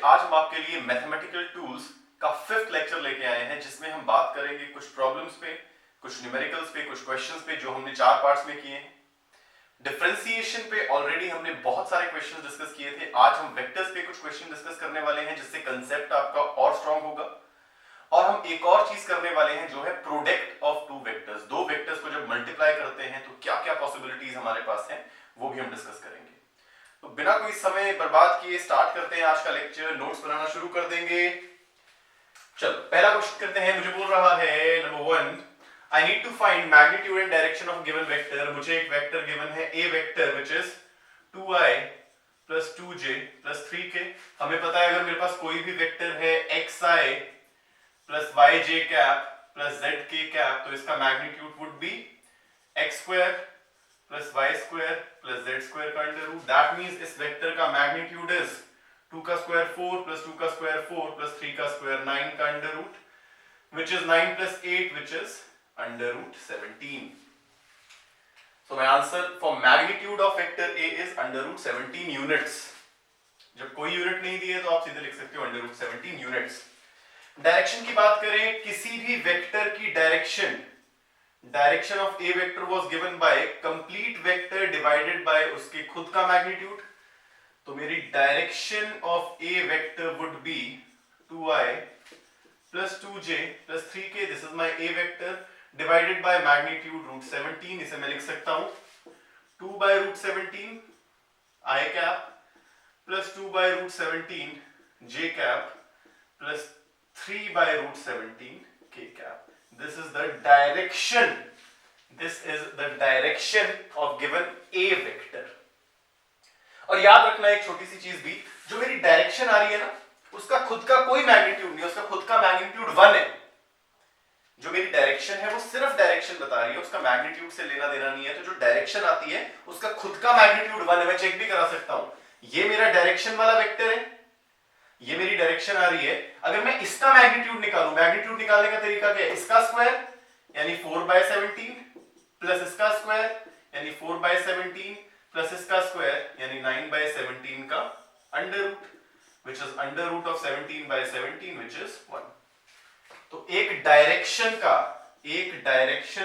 आज हम आपके लिए मैथमेटिकल टूल्स का 5th लेक्चर लेके आए हैं, जिसमें हम बात करेंगे कुछ प्रॉब्लम्स पे, कुछ न्यूमेरिकल्स पे, कुछ क्वेश्चंस पे जो हमने 4 पार्ट्स में किए हैं। डिफरेंशिएशन पे ऑलरेडी हमने बहुत सारे क्वेश्चंस डिस्कस किए थे। आज हम वेक्टर्स पे कुछ क्वेश्चन डिस्कस करने वाले हैं, जिससे कंसेप्ट आपका और स्ट्रांग होगा। और हम एक और चीज करने वाले हैं जो है प्रोडक्ट ऑफ टू वेक्टर्स। दो वेक्टर्स को जब मल्टीप्लाई करते हैं तो क्या क्या पॉसिबिलिटीज हमारे पास हैं, वो भी हम डिस्कस करेंगे। तो बिना कोई समय बर्बाद किए स्टार्ट करते हैं आज का लेक्चर। नोट्स बनाना शुरू कर देंगे। चलो पहला क्वेश्चन करते हैं। मुझे बोल रहा है number 1, I need to find magnitude and direction of given vector. मुझे एक वेक्टर गिवन है a vector which is 2i plus 2j plus 3k। हमें पता है अगर मेरे पास कोई भी वेक्टर है xi plus yj cap plus zk cap, तो इसका magnitude would be x square plus y square plus z square का अंडर रूट। दैट मींस इस वेक्टर का मैग्नीट्यूड इज 2 का स्क्वायर 4 प्लस 2 का स्क्वायर 4 प्लस 3 का स्क्वायर 9 का under root, which is 9 plus 8 which is under root 17. So my answer for magnitude of vector A is under root 17 units. जब कोई unit नहीं दी है तो आप सीधे लिख सकते हो under root 17 units. डायरेक्शन की बात करें, किसी भी वेक्टर की direction of A vector was given by complete vector divided by उसके खुद का मैग्नीट्यूड। तो मेरी direction of A vector would be 2i plus 2j plus 3k, this is my A vector divided by magnitude root 17। इसे मैं लिख सकता हूं 2 by root 17 I cap plus 2 by root 17 j cap plus 3 by root 17 k cap. This is the direction. This is the direction of given A vector. और याद रखना एक छोटी सी चीज भी, जो मेरी डायरेक्शन आ रही है ना, उसका खुद का कोई मैग्नीट्यूड नहीं, उसका खुद का मैग्नीट्यूड 1 है। जो मेरी डायरेक्शन है वो सिर्फ डायरेक्शन बता रही है, उसका मैग्नीट्यूड से लेना देना नहीं है। तो जो डायरेक्शन आती है उसका खुद का मैग्नीट्यूड 1 है। मैं चेक भी करा सकता हूं, ये मेरा डायरेक्शन वाला वेक्टर है, ये मेरी डायरेक्शन आ रही है। अगर मैं इसका मैग्नीट्यूड निकालूं, मैग्नीट्यूड निकालने का तरीका क्या है, इसका स्क्वायर यानी 4/17 प्लस इसका स्क्वायर यानी 4/17 प्लस इसका स्क्वायर यानी 9/17 का under root, which is under root of 17/17 which is 1। तो एक डायरेक्शन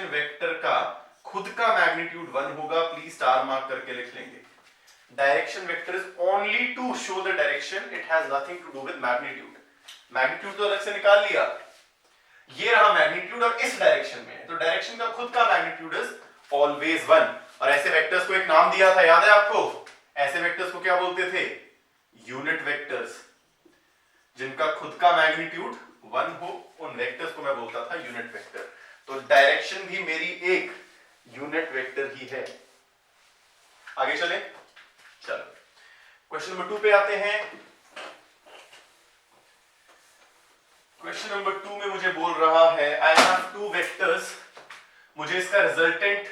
वेक्टर का खुद का मैग्नीट्यूड 1 होगा। प्लीज स्टार मार्क करके लिख लेंगे। Direction vector is only to show the direction, it has nothing to do with magnitude. Magnitude तो अलग से निकाल लिया, ये रहा मैग्नीट्यूड और इस डायरेक्शन में है, तो डायरेक्शन का खुद का मैग्नीट्यूड इज ऑलवेज 1। और ऐसे वेक्टर्स को एक नाम दिया था, याद है आपको? ऐसे वेक्टर्स को क्या बोलते थे? Unit vectors. जिनका खुद का मैग्नीट्यूड 1 हो, उन वेक्टर्स को मैं बोलता था यूनिट वेक्टर। तो डायरेक्शन भी मेरी एक यूनिट वेक्टर ही है। आगे चलें। चलो क्वेश्चन नंबर 2 पे आते हैं। क्वेश्चन नंबर 2 में मुझे बोल रहा है आई हैव 2 वेक्टर्स, मुझे इसका रिजल्टेंट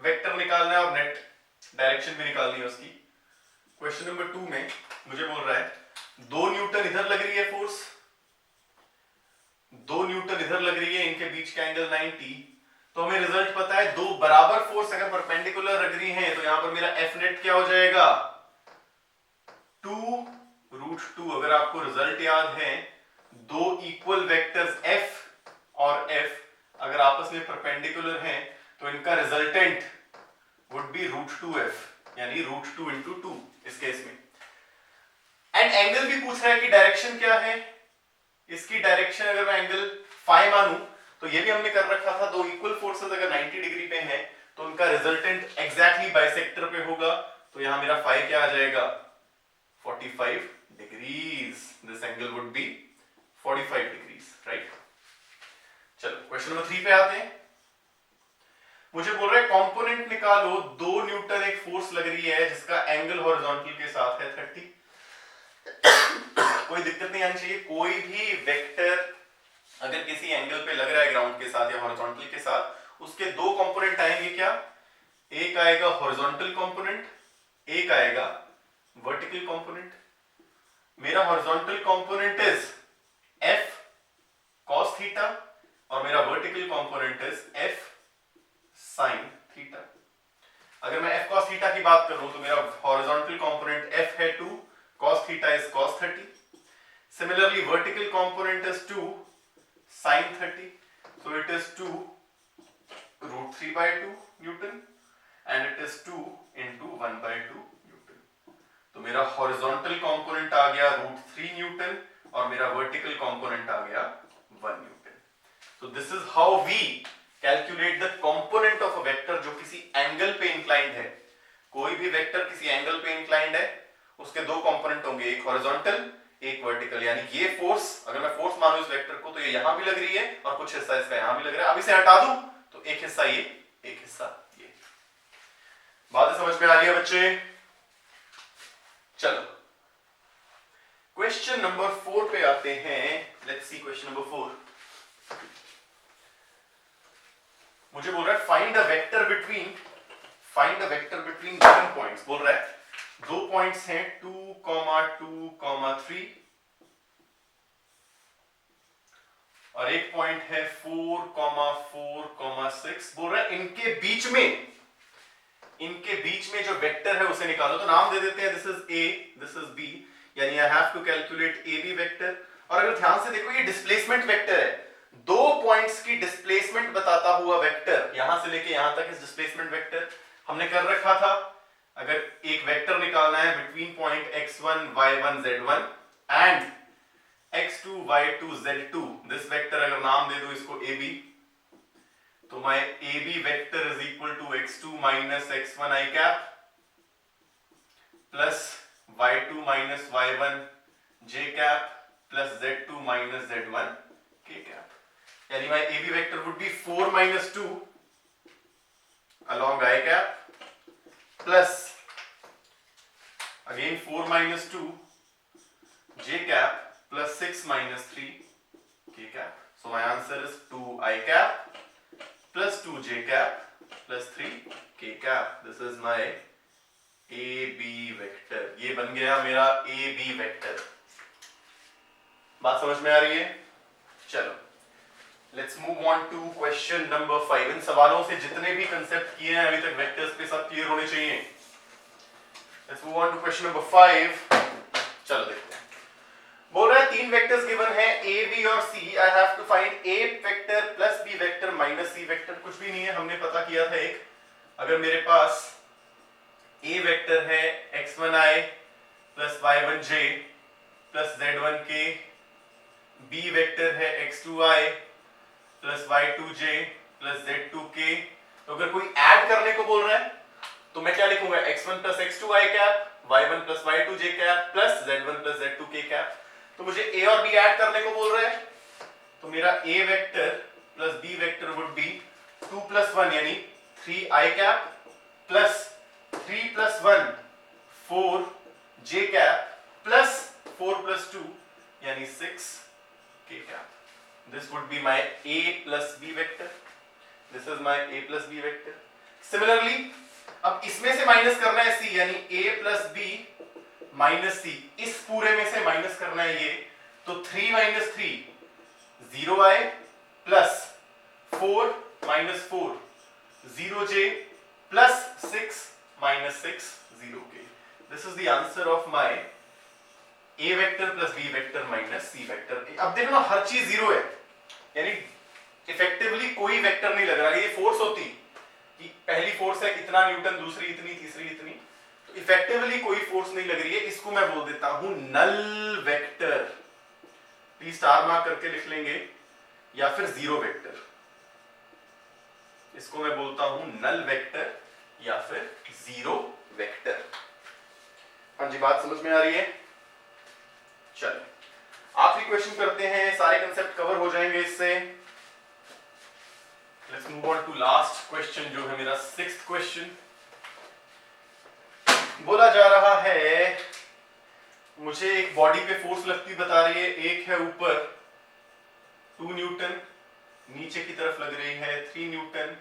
वेक्टर निकालना है और नेट डायरेक्शन भी निकालनी है उसकी। क्वेश्चन नंबर 2 में मुझे बोल रहा है 2 न्यूटन इधर लग रही है फोर्स, 2 न्यूटन इधर लग रही है, इनके बीच का एंगल 90। तो हमें रिजल्ट पता है, 2 बराबर फोर्स अगर परपेंडिकुलर लग रही हैं तो यहां पर मेरा एफ नेट क्या हो जाएगा? 2√2। अगर आपको रिजल्ट याद है, 2 इक्वल वेक्टर्स एफ और एफ अगर आपस में परपेंडिकुलर हैं तो इनका रिजल्टेंट वुड बी √2f, यानी √2 into 2 इस केस में। एंड एंगल भी पूछ रहा है कि डायरेक्शन क्या है। इसकी डायरेक्शन अगर मैं एंगल फाइ मानूं तो ये भी हमने कर रखा था, 2 इक्वल फोर्सेस अगर 90 डिग्री पे हैं तो उनका रिजल्टेंट एग्जैक्टली बाइसेक्टर पे होगा। तो यहां मेरा फाइ क्या आ जाएगा? 45 degrees. This angle would be 45 degrees, right. चलो क्वेश्चन नंबर 3 पे आते हैं। मुझे बोल रहा है कंपोनेंट निकालो, 2 न्यूटन एक फोर्स लग रही है जिसका एंगल हॉरिजॉन्टल के साथ है 30। कोई दिक्कत नहीं आनी चाहिए। कोई भी वेक्टर अगर किसी एंगल पे लग रहा है ग्राउंड के साथ या हॉरिजॉन्टल के साथ, उसके 2 कंपोनेंट आएंगे। क्या? एक आएगा हॉरिजॉन्टल कंपोनेंट, एक आएगा वर्टिकल कंपोनेंट। मेरा horizontal component is f cos theta और मेरा vertical component is f sin theta. अगर मैं f cos थीटा की बात करूं तो मेरा हॉरिजॉन्टल कंपोनेंट f है 2, cos theta is cos 30। Similarly, vertical component is 2 sin 30, so it is 2 root 3 by 2 Newton and it is 2 into 1 by 2 Newton. तो मेरा horizontal component आ गया root 3 Newton और मेरा vertical component आ गया 1 Newton. So this is how we calculate the component of a vector जो किसी angle पे inclined है. कोई भी vector किसी angle पे inclined है, उसके दो component होंगे, एक horizontal एक वर्टिकल. यानी ये फोर्स, अगर मैं फोर्स मानूं इस वेक्टर को, तो ये यहां भी लग रही है और कुछ हिस्सा इसका यहां भी लग रहा है. अब इसे हटा दूं तो एक हिस्सा ये, एक हिस्सा ये. बात समझ में आ रही है बच्चे? चलो क्वेश्चन नंबर 4 पे आते हैं. Let's see question number 4. मुझे बोल रहा है find a vector between given points. बोल रहा है दो पॉइंट्स हैं 2, 2, 3 और एक पॉइंट है 4, 4, 6. बोल रहा है इनके बीच में जो वेक्टर है उसे निकालो. तो नाम दे देते हैं, this is a, this is b. यानी I have to calculate a b vector. और अगर ध्यान से देखो ये डिस्प्लेसमेंट वेक्टर है, दो पॉइंट्स की डिस्प्लेसमेंट बताता हुआ वेक्टर. यहां से लेके यहां तक इस डिस्प्लेसमेंट वेक्टर हमने कर रखा था. अगर एक वेक्टर निकालना है between point x1, y1, z1 and x2, y2, z2, this vector अगर नाम दे दो इसको ab, तो my ab vector is equal to x2 minus x1 i cap plus y2 minus y1 j cap plus z2 minus z1 k cap. यानी my ab vector would be 4 minus 2 along i cap plus again 4 minus 2 j cap plus 6 minus 3 k cap. So my answer is 2 I cap plus 2 j cap plus 3 k cap. This is my AB vector. ये बन गया मेरा AB vector. बात समझ में आ रही है? चलो Let's move on to question number 5. इन सवालों से जितने भी कंसेप्ट किए हैं अभी तक वेक्टर्स पे सब क्लियर होने चाहिए. Let's move on to question number 5. चलो देखते हैं. बोल रहा है तीन वेक्टर्स गिवन है a, b और c. I have to find a vector plus b vector minus c vector. कुछ भी नहीं है, हमने पता किया था एक. अगर मेरे पास a वेक्टर है x1i plus y1j plus z1k, b vector है x2i plus y2j plus z2k. तो अगर कोई ऐड करने को बोल रहा है तो मैं क्या लिखूंगा? x1 plus x2i cap, y1 plus y2j cap plus z1 plus z2k cap. तो मुझे a और b ऐड करने को बोल रहा है, तो मेरा a vector plus b vector would B 2 plus 1 यानी 3i cap plus 3 plus 1 4j cap plus 4 plus 2 यानी 6k cap. This would be my a plus b vector. This is my a plus b vector. Similarly, अब इसमें से minus करना है c, यानी a plus b minus c. इस पूरे में से माइनस करना है ये, तो 3 minus 3 0i plus 4 minus 4 0j plus 6 minus 6 0k. This is the answer of my a vector plus b vector minus c vector. अब देखो ना, हर चीज जीरो है, यानी इफेक्टिवली कोई वेक्टर नहीं लग रहा. ये फोर्स होती कि पहली फोर्स है इतना न्यूटन, दूसरी इतनी, तीसरी इतनी, तो इफेक्टिवली कोई फोर्स नहीं लग रही है. इसको मैं बोल देता हूं null vector. Please star mark करके लिख लेंगे, या फिर जीरो वेक्टर. इसको मैं बोलता हूं नल वेक्टर या फिर जीरो वेक्टर. हाँ जी, बात समझ में आ रही है? चलो आखिरी क्वेश्चन करते हैं, सारे कंसेप्ट कवर हो जाएंगे इससे. Let's move on to last question जो है मेरा 6th क्वेश्चन. बोला जा रहा है मुझे एक बॉडी पे फोर्स लगती बता रही है. एक है ऊपर 2 न्यूटन, नीचे की तरफ लग रही है 3 Newton.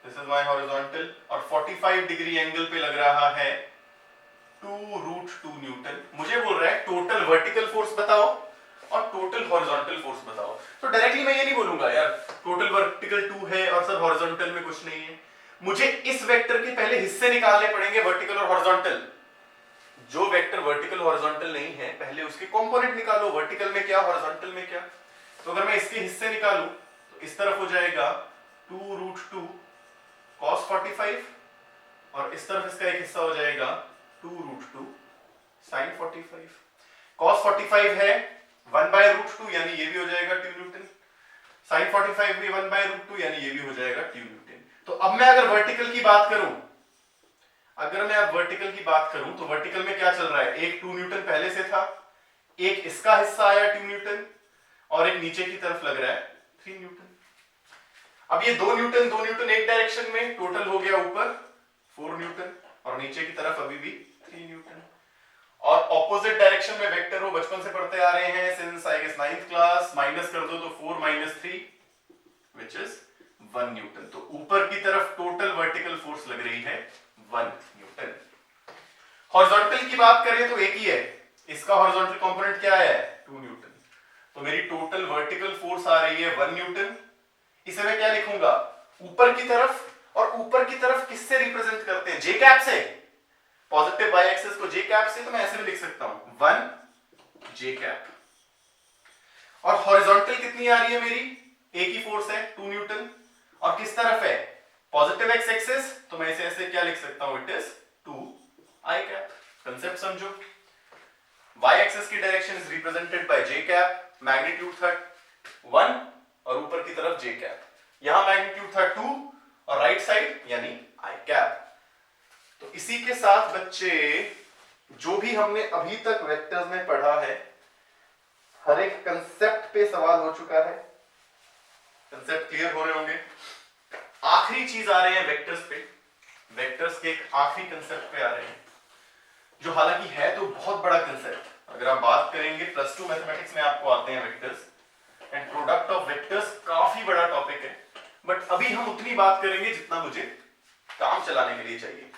This is my horizontal. और 45 डिग्री एंगल पे लग रहा है 2√2 न्यूटन. मुझे बोल रहा है टोटल वर्टिकल फोर्स बताओ और टोटल हॉरिजॉन्टल फोर्स बताओ. तो डायरेक्टली मैं ये नहीं बोलूंगा यार टोटल वर्टिकल 2 है और सर हॉरिजॉन्टल में कुछ नहीं है. मुझे इस वेक्टर के पहले हिस्से निकालने पड़ेंगे, वर्टिकल और हॉरिजॉन्टल. जो वेक्टर वर्टिकल हॉरिजॉन्टल नहीं है पहले उसके कंपोनेंट निकालो, वर्टिकल में क्या हॉरिजॉन्टल में क्या। तो अगर मैं इसके हिस्से निकालूं तो इस तरफ हो जाएगा 2√2 cos 45 और इस तरफ इसका एक हिस्सा हो जाएगा 2√2 sin 45। cos 45 है 1/√2 यानी ये भी हो जाएगा 2 न्यूटन, sin 45 भी 1/√2 यानी ये भी हो जाएगा 2 न्यूटन। तो अब मैं अगर वर्टिकल की बात करूं, तो वर्टिकल में क्या चल रहा है, एक 2 न्यूटन पहले से था, एक इसका हिस्सा आया 2 न्यूटन और एक नीचे की तरफ लग रहा है 3 न्यूटन। अब ये 2 न्यूटन एक डायरेक्शन में, टोटल हो गया ऊपर 4 न्यूटन और नीचे की तरफ अभी भी 3 न्यूटन। और ऑपोजिट डायरेक्शन में वेक्टर हो, बचपन से पढ़ते आ रहे हैं since I guess 9th class, minus कर दो तो 4 - 3 व्हिच इज 1 न्यूटन। तो ऊपर की तरफ टोटल वर्टिकल फोर्स लग रही है 1 न्यूटन। हॉरिजॉन्टल की बात करें तो एक ही है, इसका हॉरिजॉन्टल कंपोनेंट क्या है 2 न्यूटन। तो मेरी टोटल वर्टिकल फोर्स आ रही है 1 न्यूटन। इसे मैं क्या लिखूंगा, ऊपर की तरफ, और ऊपर की तरफ किससे रिप्रेजेंट करते हैं, जे कैप से, पॉजिटिव वाई एक्सिस को जे कैप से, तो मैं ऐसे भी लिख सकता हूं 1 जे कैप। और हॉरिजॉन्टल कितनी आ रही है मेरी, एक ही फोर्स है 2 न्यूटन और किस तरफ है पॉजिटिव एक्स एक्सिस, तो मैं इसे ऐसे क्या लिख सकता हूं, it is 2 I cap. Concept समझो, वाई एक्सिस की direction is represented by J cap, magnitude था 1 और ऊपर की तरफ जे कैप, यहां मैग्नीट्यूड था 2 और राइट साइड यानी आई कैप। तो इसी के साथ बच्चे जो भी हमने अभी तक वेक्टर्स में पढ़ा है, हर एक कंसेप्ट पे सवाल हो चुका है, कंसेप्ट क्लियर हो रहे होंगे। आखिरी चीज आ रहे हैं वेक्टर्स पे, वेक्टर्स के एक आखिरी कंसेप्ट पे आ रहे हैं, जो हालांकि है तो बहुत बड़ा कंसेप्ट। अगर आप बात करेंगे +2 मैथमेटिक्स में आपको आते हैं vectors and product of vectors, काफी बड़ा टॉपिक है, बट अभी हम उतनी बात करेंगे जितना मुझे काम चलाने के लिए चाहिए।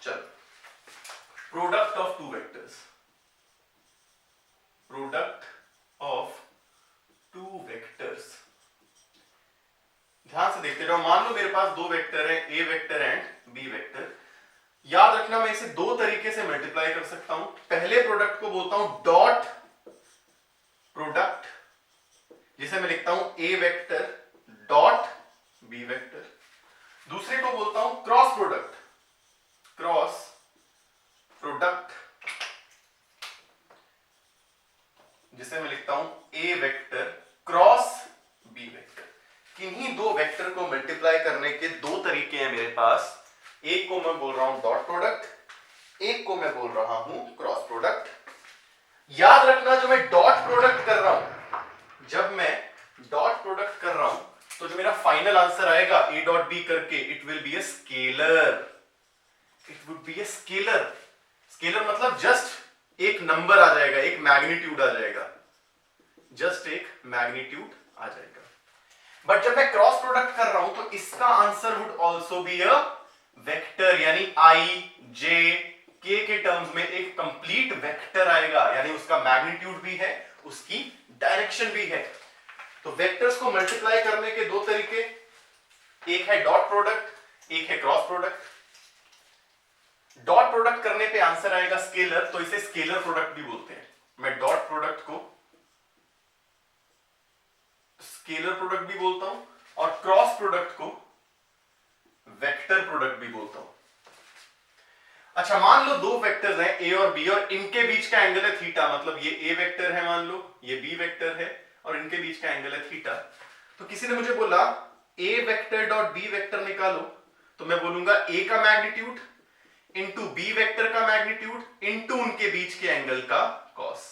चलो, product of 2 vectors, product of 2 vectors, ध्यान से देखते जाओ। मान लो मेरे पास 2 वेक्टर है, a vector and B vector. याद रखना मैं इसे 2 तरीके से मल्टीप्लाई कर सकता हूं। पहले प्रोडक्ट को बोलता हूं डॉट प्रोडक्ट, जिसे मैं लिखता हूं ए वेक्टर डॉट बी वेक्टर। दूसरे को बोलता हूं क्रॉस प्रोडक्ट, क्रॉस प्रोडक्ट, जिसे मैं लिखता हूं ए वेक्टर क्रॉस बी वेक्टर। किन्हीं 2 वेक्टर को मल्टीप्लाई करने के 2 तरीके हैं मेरे पास। एक को मैं बोल रहा हूं डॉट प्रोडक्ट, एक को मैं बोल रहा हूं क्रॉस प्रोडक्ट। याद रखना, जो मैं डॉट प्रोडक्ट कर रहा हूं, जब मैं डॉट प्रोडक्ट कर रहा हूं, तो जो मेरा फाइनल आंसर आएगा ए डॉट बी करके, it will be a scalar, it would be a scalar. Scalar मतलब जस्ट एक नंबर आ जाएगा, एक मैग्नीट्यूड आ जाएगा, जस्ट एक मैग्नीट्यूड आ जाएगा। बट जब मैं क्रॉस प्रोडक्ट कर रहा हूं तो इसका answer would also be a vector, यानी आई जे के टर्म्स में एक कंप्लीट वेक्टर आएगा, यानी उसका मैग्नीट्यूड भी है, उसकी डायरेक्शन भी है। तो वेक्टर्स को मल्टीप्लाई करने के 2 तरीके, एक है डॉट प्रोडक्ट, एक है क्रॉस प्रोडक्ट। डॉट प्रोडक्ट करने पे आंसर आएगा स्केलर, तो इसे स्केलर प्रोडक्ट भी बोलते हैं। मैं डॉट प्रोडक्ट को स्केलर प्रोडक्ट भी बोलता हूं और क्रॉस प्रोडक्ट को वेक्टर प्रोडक्ट भी बोलता हूं। अच्छा, मान लो 2 वेक्टर्स हैं ए और बी और इनके बीच का एंगल है थीटा, मतलब ये ए वेक्टर है मान लो, ये बी वेक्टर है और इनके बीच का एंगल है थीटा। तो किसी ने मुझे बोला ए वेक्टर डॉट बी वेक्टर निकालो, तो मैं बोलूंगा ए का मैग्नीट्यूड इंटू बी वेक्टर का मैग्नीट्यूड इंटू उनके बीच के एंगल का कॉस,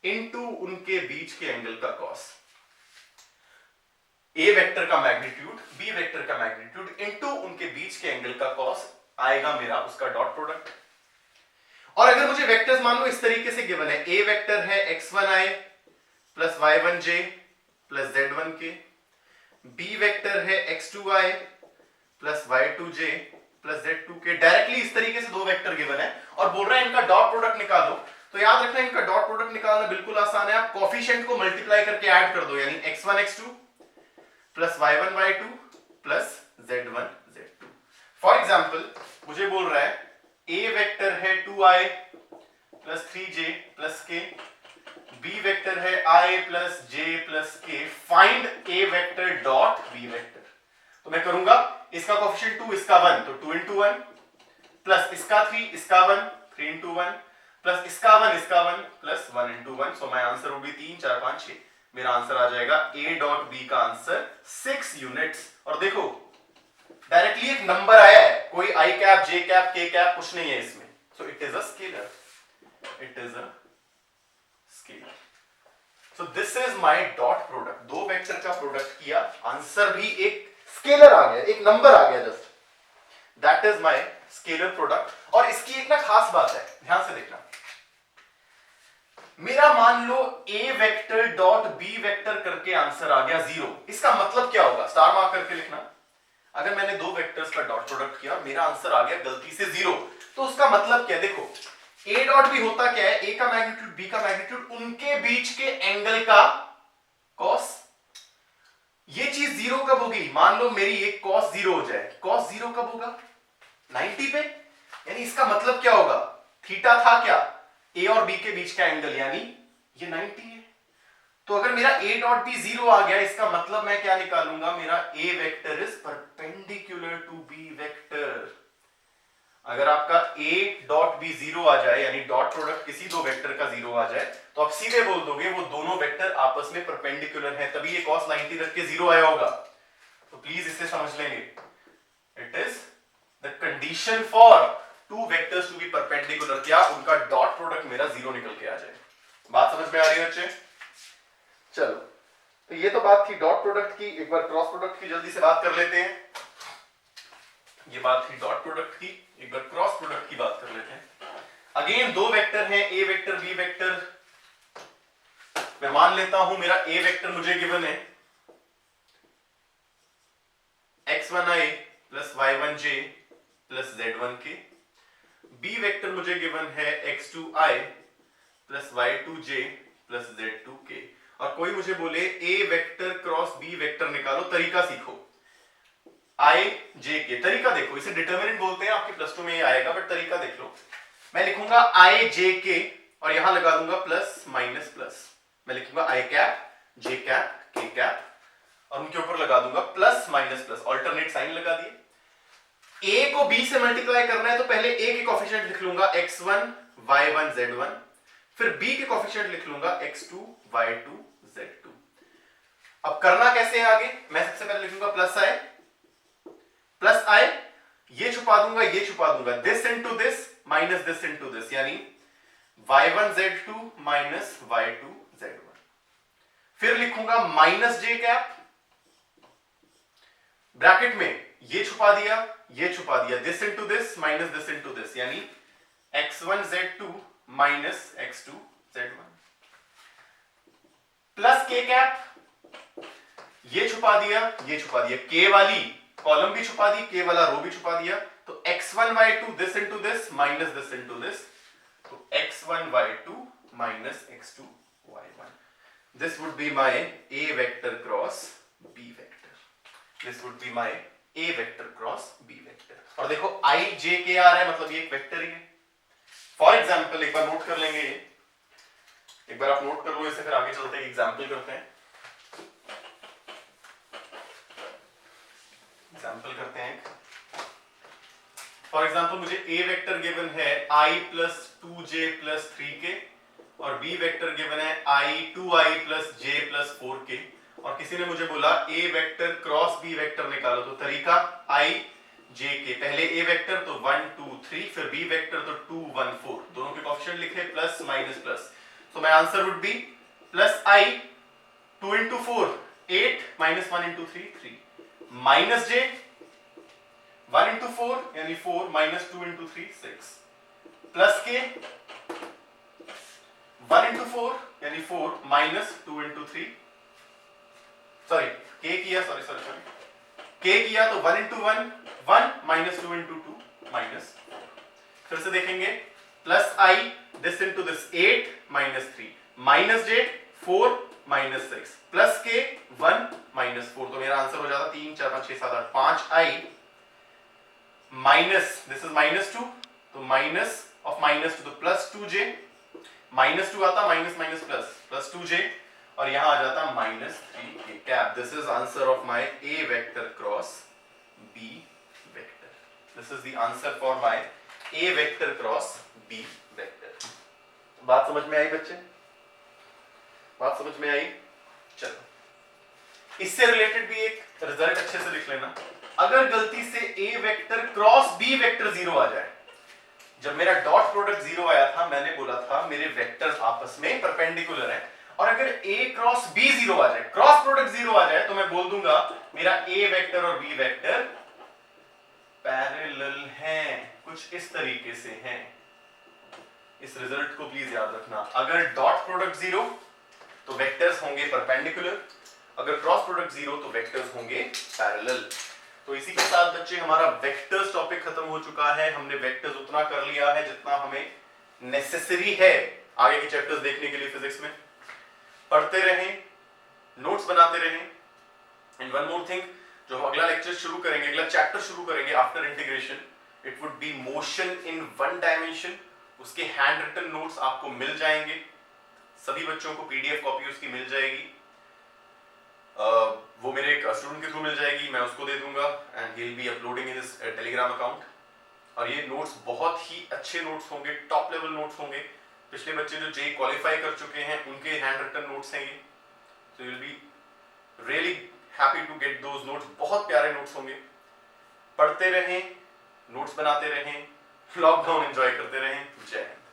इंटू उनके बीच के एंगल का कॉस। ए वेक्टर का मैग्नीट्यूड बी वेक्टर का मैग्नीट्यूड इंटू उनके बीच के एंगल का कॉस आएगा मेरा उसका डॉट प्रोडक्ट। और अगर मुझे वेक्टर्स मान लो इस तरीके से गिवन है, ए वेक्टर है x1i plus y1j plus z1k, b vector है x2i plus y2j plus z2k। Directly इस तरीके से 2 वेक्टर गिवन है और बोल रहा है इनका डॉट प्रोडक्ट निकालो। तो याद रखना, इनका डॉट प्रोडक्ट निकालना बिल्कुल आसान है, आप कोफिशिएंट को मल्टीप्लाई करके ऐड कर दो, यानी x1 x2 plus y1 y2 plus z1 z2। For example मुझे बोल रहा है ए वेक्टर है 2i plus 3j plus k, b vector है i plus j plus k, find a vector dot b vector. तो मैं करूंगा इसका कोएफिशिएंट 2 इसका 1 तो 2 into 1 प्लस इसका 3 इसका 1 3 into 1 प्लस इसका 1 इसका 1 plus 1 into 1। So my answer would be 3 4 5 6। मेरा आंसर आ जाएगा a डॉट b का आंसर 6 यूनिट्स। और देखो डायरेक्टली एक नंबर आया है, कोई i cap j cap k cap कुछ नहीं है इसमें, so it is a scalar, it is a scalar. So this is my dot product, दो वेक्टर का प्रोडक्ट किया, आंसर भी एक स्केलर आ गया, एक नंबर आ गया, just that is my scalar product. और इसकी एक ना खास बात है, ध्यान से देखना, मेरा मान लो a vector dot b vector करके आंसर आ गया 0, इसका मतलब क्या होगा, स्टार मार्क करके लिखना। अगर मैंने दो वेक्टर्स का डॉट प्रोडक्ट किया, मेरा आंसर आ गया गलती से 0, तो उसका मतलब क्या, देखो a डॉट b होता क्या है, a का मैग्नीट्यूड b का मैग्नीट्यूड, उनके बीच के एंगल का कॉस। ये चीज 0 कब होगी, मान लो मेरी एक कॉस 0 हो जाए, कॉस 0 कब होगा 90 पे, यानी इसका मतलब क्या होगा, थीटा था क्या a और b के बीच का एंगल, यानी ये 90 है। तो अगर मेरा a डॉट b 0 आ गया, इसका मतलब मैं क्या निकालूंगा, मेरा a vector is perpendicular to b vector. अगर आपका a डॉट b 0 आ जाए, यानी डॉट प्रोडक्ट किसी दो वेक्टर का 0 आ जाए, तो आप सीधे बोल दोगे वो दोनों वेक्टर आपस में परपेंडिकुलर है, तभी ये cos 90 रख के 0 आया होगा। तो प्लीज इसे समझ लेंगे, it is the condition for two vectors to be perpendicular, क्या उनका डॉट प्रोडक्ट मेरा 0 निकल के आ जाए। बात समझ में आ रही है बच्चे? चलो, तो ये तो बात थी डॉट प्रोडक्ट की। एक बार क्रॉस प्रोडक्ट की जल्दी से बात कर लेते हैं। ये बात थी डॉट प्रोडक्ट की, एक बार क्रॉस प्रोडक्ट की बात कर लेते हैं। अगेन दो वेक्टर हैं, ए वेक्टर बी वेक्टर। मैं मान लेता हूं मेरा ए वेक्टर मुझे गिवन है x1i plus y1j plus z1k, b vector मुझे गिवन है x2i plus y2j plus z2k। और कोई मुझे बोले ए वेक्टर क्रॉस बी वेक्टर निकालो, तरीका सीखो। i j के तरीका देखो, इसे डिटरमिनेंट बोलते हैं, आपके प्लस 2 में ये आएगा, बट तरीका देख लो। मैं लिखूंगा i j k और यहां लगा दूंगा प्लस माइनस प्लस, मैं लिखूंगा i cap j cap k cap और उनके ऊपर लगा दूंगा plus minus plus, alternate sign लगा दिए। a को b से मल्टीप्लाई करना है, तो पहले a के कोएफिशिएंट लिख लूंगा x1 y1 z1, फिर b के कोएफिशिएंट लिख लूंगा x2 y2 z2। अब करना कैसे है आगे, मैं सबसे पहले लिखूंगा प्लस i, ये छुपा दूंगा ये छुपा दूंगा, this into this minus this into this, यानी y1 z2 minus y2 z1। फिर लिखूंगा माइनस j कैप, ब्रैकेट में ये छुपा दिया ये छुपा दिया, this into this minus this into this, यानी x1 z2 minus x2 z1। Plus k cap, ये छुपा दिया ये छुपा दिया, k वाली कॉलम भी छुपा दी, k वाला रो भी छुपा दिया, तो x1 y2 this into this minus this into this, तो x1 y2 minus x2 y1। This would be my a vector cross b vector, this would be my a vector cross b vector. और देखो i j k आ रहा है, मतलब ये एक vector ही है। For example एक बार नोट कर लेंगे, एक बार आप नोट कर लो इसे, फिर आगे चलते हैं, एग्जांपल करते हैं। एग्जांपल करते हैं। फॉर एग्जांपल मुझे a वेक्टर गिवन है i plus 2j plus 3k और b वेक्टर गिवन है i 2i plus j plus 4k, और किसी ने मुझे बोला a vector cross b vector निकालो। तो तरीका i j k, पहले a वेक्टर तो 1 2 3, फिर b वेक्टर तो 2 1 4, दोनों के कोएफिशिएंट लिखे plus minus plus. So my answer would be plus i 2 into 4 8 minus 1 into 3 3, minus j 1 into 4 यानी 4 minus 2 into 3 6, plus k 1 into 4 यानी 4 minus 2 into 3, सॉरी k किया, सॉरी k किया तो 1 into 1 1 minus 2 into 2 minus 4। फिर से देखेंगे, plus i this into this 8 minus 3 minus j 4 minus 6 plus k 1 minus 4, तो मेरा आंसर हो जाता 3 4 5 6 7 8 5i minus this is minus 2 तो माइनस ऑफ माइनस टू तो प्लस 2j, माइनस 2 आता minus minus plus, plus 2j, और यहां आ जाता minus 3k cap. This is answer of my A vector cross B vector. This is the answer for my A vector cross B vector. बात समझ में आई बच्चे? बात समझ में आई? चलो, इससे रिलेटेड भी एक रिजल्ट अच्छे से लिख लेना. अगर गलती से A vector cross B vector 0 आ जाए, जब मेरा डॉट प्रोडक्ट 0 आया था मैंने बोला था मेरे वेक्टर्स आपस में परपेंडिकुलर हैं, और अगर A क्रॉस B 0 आ जाए, क्रॉस प्रोडक्ट 0 आ जाए, तो मैं बोल दूंगा मेरा A वेक्टर और B वेक्टर पैरेलल हैं. कुछ इस तरीके से हैं. इस रिजल्ट को प्लीज याद रखना. अगर डॉट प्रोडक्ट 0 तो वेक्टर्स होंगे परपेंडिकुलर, अगर क्रॉस प्रोडक्ट 0 तो वेक्टर्स होंगे पैरेलल. तो इसी के साथ बच्चे हमारा वेक्टर्स टॉपिक खत्म हो चुका है. हमने वेक्टर्स उतना कर लिया है जितना हमें नेसेसरी है आगे के चैप्टर्स देखने के लिए. फिजिक्स में पढ़ते रहें, नोट्स बनाते रहें. एंड वन मोर थिंग, जो हम अगला लेक्चर शुरू करेंगे, अगला चैप्टर शुरू करेंगे after integration, it would be motion in one dimension. उसके हैंड रिटन नोट्स आपको मिल जाएंगे. सभी बच्चों को पीडीएफ कॉपी उसकी मिल जाएगी. वो मेरे एक स्टूडेंट के थ्रू मिल जाएगी, मैं उसको दे दूंगा and he will be uploading in his Telegram account. और ये नोट्स बहुत ही अच्छे नोट्स होंगे, टॉप लेवल नोट्स होंगे. पिछले बच्चे जो जेई क्वालिफाई कर चुके हैं उनके हैंड रिटन नोट्स हैं ये. So you will be really happy to get those notes. बहुत प्यारे नोट्स होंगे. पढ़ते रहें, नोट्स बनाते रहें, लॉकडाउन एंजॉय करते रहें. जय हिंद.